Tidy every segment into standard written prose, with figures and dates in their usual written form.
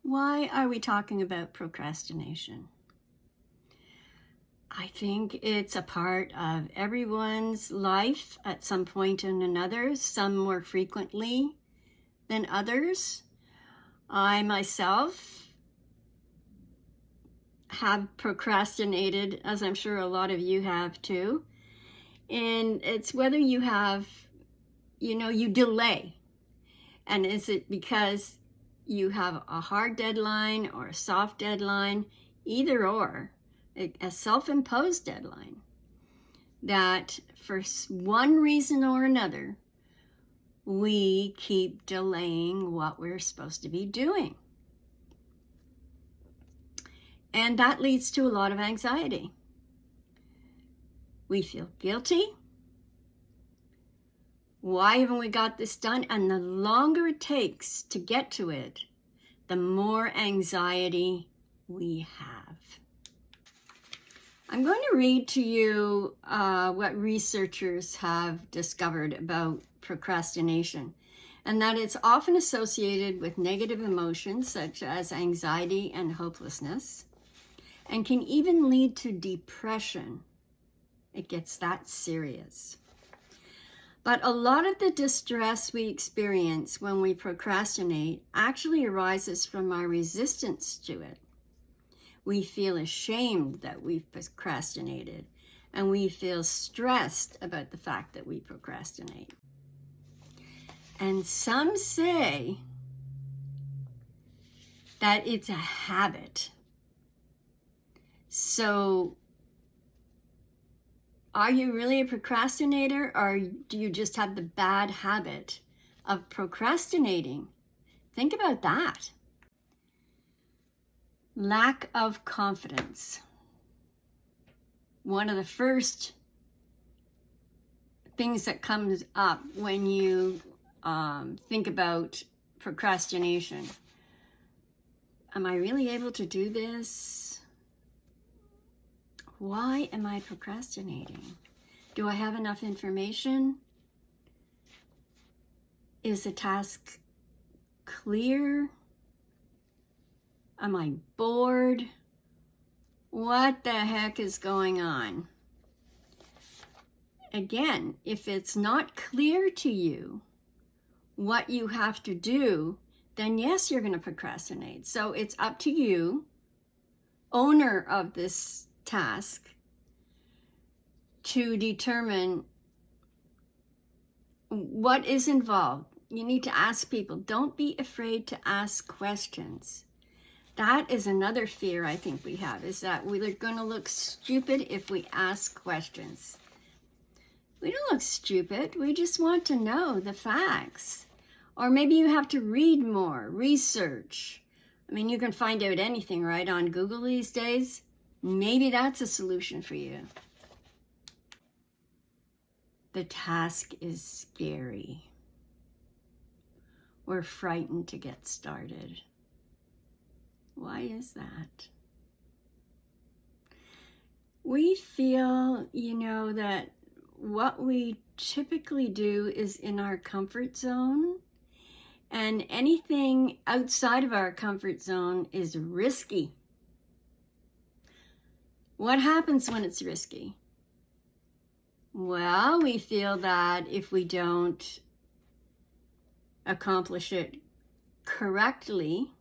Why are we talking about procrastination? I think it's a part of everyone's life at some point or another, some more frequently than others. I myself have procrastinated, as I'm sure a lot of you have too. And it's whether you have, you delay. And is it because you have a hard deadline or a soft deadline, either or, a self-imposed deadline, that for one reason or another, we keep delaying what we're supposed to be doing. And that leads to a lot of anxiety. We feel guilty. Why haven't we got this done? And the longer it takes to get to it, the more anxiety we have. I'm going to read to you what researchers have discovered about procrastination, and that it's often associated with negative emotions such as anxiety and hopelessness, and can even lead to depression. It gets that serious. But a lot of the distress we experience when we procrastinate actually arises from our resistance to it. We feel ashamed that we've procrastinated, and we feel stressed about the fact that we procrastinate. And some say that it's a habit. So, are you really a procrastinator, or do you just have the bad habit of procrastinating? Think about that. Lack of confidence. One of the first things that comes up when you think about procrastination. Am I really able to do this? Why am I procrastinating? Do I have enough information? Is the task clear? Am I bored? What the heck is going on? Again, if it's not clear to you what you have to do, then yes, you're going to procrastinate. So it's up to you, owner of this task, to determine what is involved. You need to ask people. Don't be afraid to ask questions. That is another fear I think we have, is that we're going to look stupid if we ask questions. We don't look stupid. We just want to know the facts. Or maybe you have to read more, research. I mean, you can find out anything, right, on Google these days. Maybe that's a solution for you. The task is scary. We're frightened to get started. Why is that? We feel, that what we typically do is in our comfort zone, and anything outside of our comfort zone is risky. What happens when it's risky? Well, we feel that if we don't accomplish it correctly,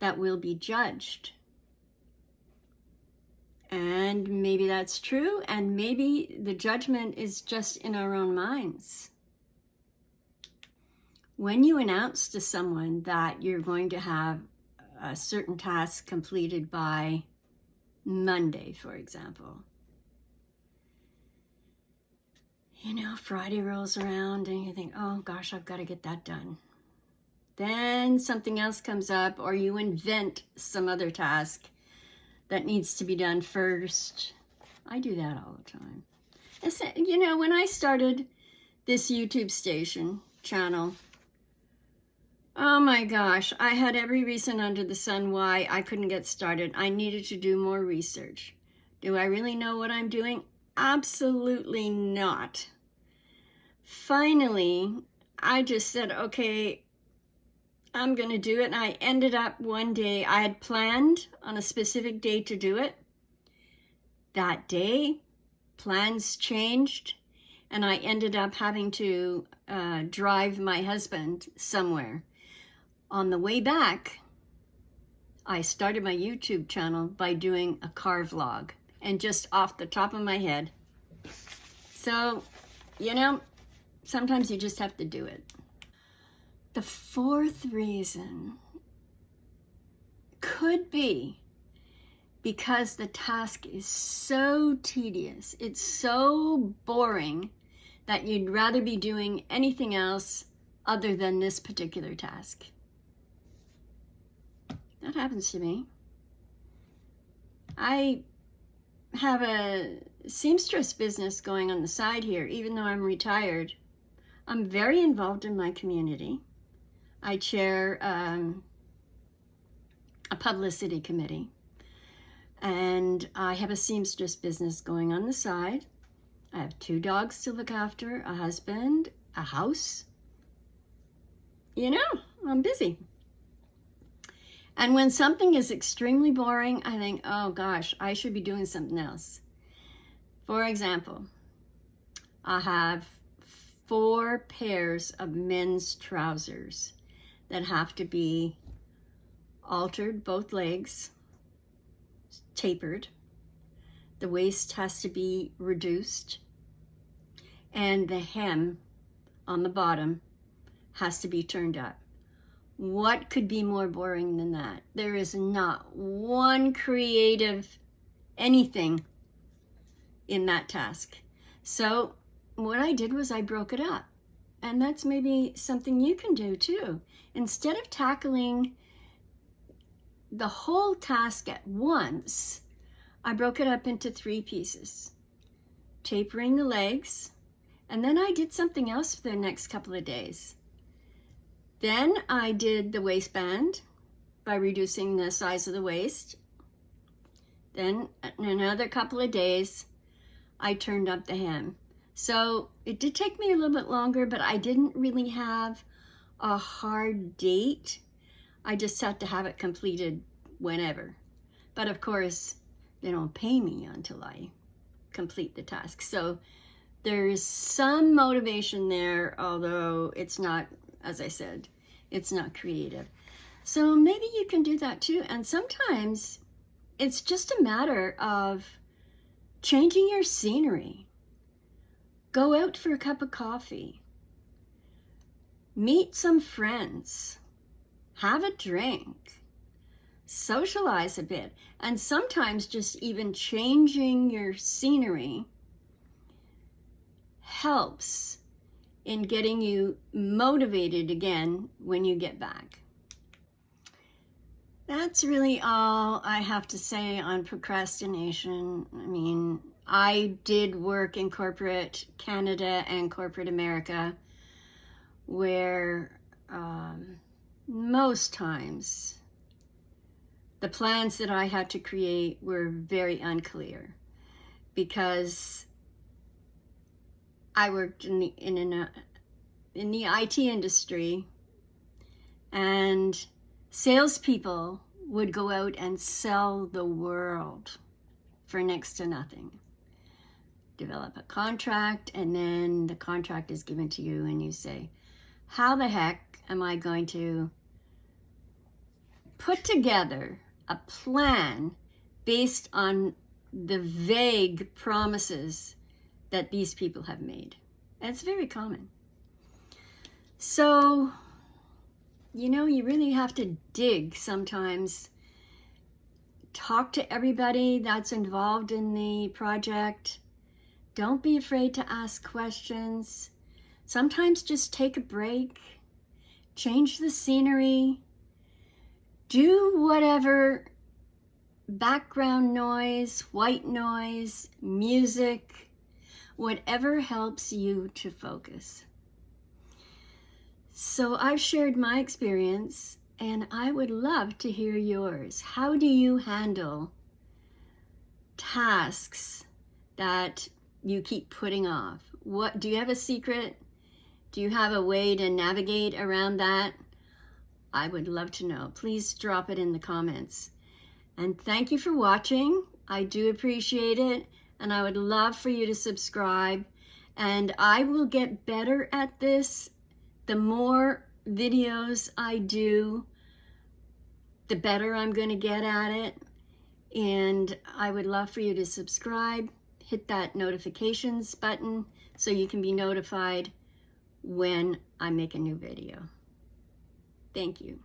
that we'll be judged. And maybe that's true, and maybe the judgment is just in our own minds. When you announce to someone that you're going to have a certain task completed by Monday, for example, Friday rolls around and you think, oh gosh, I've got to get that done. Then something else comes up, or you invent some other task that needs to be done first. I do that all the time. When I started this YouTube channel, oh my gosh, I had every reason under the sun why I couldn't get started. I needed to do more research. Do I really know what I'm doing? Absolutely not. Finally, I just said, okay, I'm going to do it. And I ended up one day, I had planned on a specific day to do it. That day, plans changed, and I ended up having to drive my husband somewhere. On the way back, I started my YouTube channel by doing a car vlog, and just off the top of my head. So, you know, sometimes you just have to do it. The fourth reason could be because the task is so tedious, it's so boring, that you'd rather be doing anything else other than this particular task. That happens to me. I have a seamstress business going on the side here, even though I'm retired. I'm very involved in my community. I chair a publicity committee, and I have a seamstress business going on the side. I have 2 dogs to look after, a husband, a house. You know, I'm busy. And when something is extremely boring, I think, oh gosh, I should be doing something else. For example, I have 4 pairs of men's trousers that have to be altered, both legs, tapered. The waist has to be reduced, and the hem on the bottom has to be turned up. What could be more boring than that? There is not one creative anything in that task. So what I did was I broke it up. And that's maybe something you can do too. Instead of tackling the whole task at once, I broke it up into 3 pieces. Tapering the legs, and then I did something else for the next couple of days. Then I did the waistband by reducing the size of the waist. Then in another couple of days, I turned up the hem. So it did take me a little bit longer, but I didn't really have a hard date. I just had to have it completed whenever. But of course, they don't pay me until I complete the task. So there's some motivation there, although it's not, as I said, it's not creative. So maybe you can do that too. And sometimes it's just a matter of changing your scenery. Go out for a cup of coffee. Meet some friends. Have a drink. Socialize a bit. And sometimes just even changing your scenery helps in getting you motivated again when you get back. That's really all I have to say on procrastination. I mean, I did work in corporate Canada and corporate America, where most times the plans that I had to create were very unclear, because I worked in the IT industry, and salespeople would go out and sell the world for next to nothing. Develop a contract, and then the contract is given to you, and you say, how the heck am I going to put together a plan based on the vague promises that these people have made? And it's very common. So, you know, you really have to dig sometimes. Talk to everybody that's involved in the project. Don't be afraid to ask questions. Sometimes just take a break. Change the scenery. Do whatever background noise, white noise, music, whatever helps you to focus. So I've shared my experience, and I would love to hear yours. How do you handle tasks that you keep putting off? What do you have a secret? Do you have a way to navigate around that? I would love to know. Please drop it in the comments. And thank you for watching. I do appreciate it. And I would love for you to subscribe. And I will get better at this. The more videos I do, the better I'm going to get at it. And I would love for you to subscribe, hit that notifications button so you can be notified when I make a new video. Thank you.